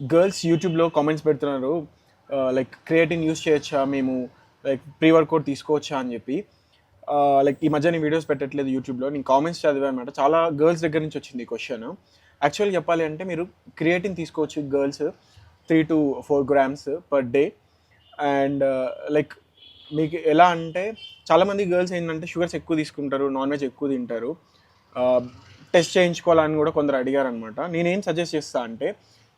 Girls యూట్యూబ్‌లో comments పెడుతున్నారు. Like creatine use చేయొచ్చా మేము? లైక్ ప్రీ వర్కౌట్ తీసుకోవచ్చా అని చెప్పి. లైక్ ఈ మధ్య నేను వీడియోస్ పెట్టట్లేదు యూట్యూబ్‌లో. నేను కామెంట్స్ చదివానన్నమాట. చాలా గర్ల్స్ దగ్గర నుంచి వచ్చింది ఈ క్వెషన్. యాక్చువల్‌గా చెప్పాలి అంటే మీరు క్రియేటిన్ తీసుకోవచ్చు girls 3-4 grams per day. And like మీకు ఎలా అంటే చాలామంది గర్ల్స్ ఏంటంటే షుగర్స్ ఎక్కువ తీసుకుంటారు, నాన్ వెజ్ ఎక్కువ తింటారు. టెస్ట్ చేయించుకోవాలని కూడా కొందరు అడిగారనమాట. నేనేం సజెస్ట్ చేస్తా అంటే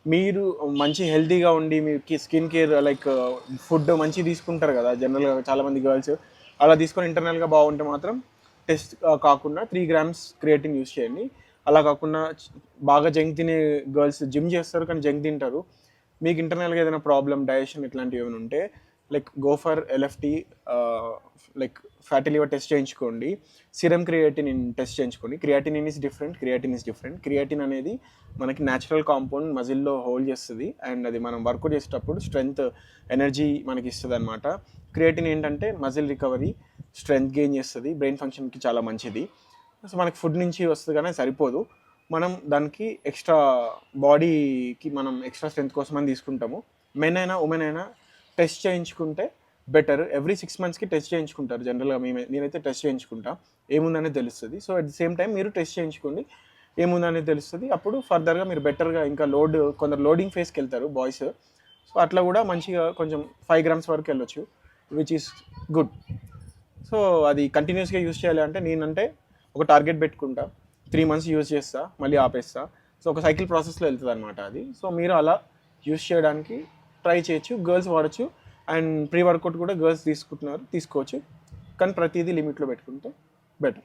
మీరు మంచి హెల్తీగా ఉండి మీకు స్కిన్ కేర్ లైక్ ఫుడ్ మంచిగా తీసుకుంటారు కదా జనరల్గా చాలామంది గర్ల్స్. అలా తీసుకొని ఇంటర్నల్గా బాగుంటే మాత్రం టెస్ట్ కాకుండా 3 గ్రామ్స్ క్రియేటిన్ యూస్ చేయండి. అలా కాకుండా బాగా జంక్ తినే గర్ల్స్ జిమ్ చేస్తారు కానీ జంక్ తింటారు. మీకు ఇంటర్నల్గా ఏదైనా ప్రాబ్లమ్ డైజెషన్ ఇట్లాంటివి ఏమైనా ఉంటే like go for LFT, like fatty liver test చేయించుకోండి. సిరమ్ క్రియేటిన్ టెస్ట్ చేయించుకోండి. Creatinine is different, creatine is different. Creatine అనేది మనకి న్యాచురల్ కాంపౌండ్ మజిల్లో హోల్డ్ చేస్తుంది అండ్ అది మనం వర్కౌట్ చేసేటప్పుడు స్ట్రెంగ్త్ ఎనర్జీ మనకి ఇస్తుంది అనమాట. క్రియేటిన్ ఏంటంటే మజిల్ రికవరీ, స్ట్రెంగ్త్ గెయిన్ చేస్తుంది, బ్రెయిన్ ఫంక్షన్కి చాలా మంచిది. సో మనకి ఫుడ్ నుంచి వస్తుంది కానీ సరిపోదు. మనం దానికి ఎక్స్ట్రా బాడీకి మనం ఎక్స్ట్రా స్ట్రెంత్ కోసం అని తీసుకుంటాము. మెన్ అయినా ఉమెన్ అయినా టెస్ట్ చేయించుకుంటే బెటర్. ఎవ్రీ 6 మంత్స్కి టెస్ట్ చేయించుకుంటారు జనరల్గా. నేనైతే టెస్ట్ చేయించుకుంటా, ఏముందనేది తెలుస్తుంది. So at the same time మీరు టెస్ట్ చేయించుకోండి, ఏముందనేది తెలుస్తుంది. అప్పుడు ఫర్దర్గా మీరు బెటర్గా ఇంకా కొందరు లోడింగ్ ఫేస్కి వెళ్తారు బాయ్స్. సో అట్లా కూడా మంచిగా కొంచెం 5 గ్రామ్స్ వరకు వెళ్ళొచ్చు, విచ్ ఈస్ గుడ్. సో అది కంటిన్యూస్గా యూస్ చేయాలి అంటే నేనంటే ఒక టార్గెట్ పెట్టుకుంటా, 3 మంత్స్ యూజ్ చేస్తా, మళ్ళీ ఆపేస్తా. సో ఒక సైకిల్ ప్రాసెస్లో వెళ్తుంది అనమాట అది. సో మీరు అలా యూస్ చేయడానికి ట్రై చేయొచ్చు, గర్ల్స్ వాడచ్చు. అండ్ ప్రీ వర్కౌట్ కూడా గర్ల్స్ తీసుకోవచ్చు, కానీ ప్రతిదీ లిమిట్లో పెట్టుకుంటే బెటర్.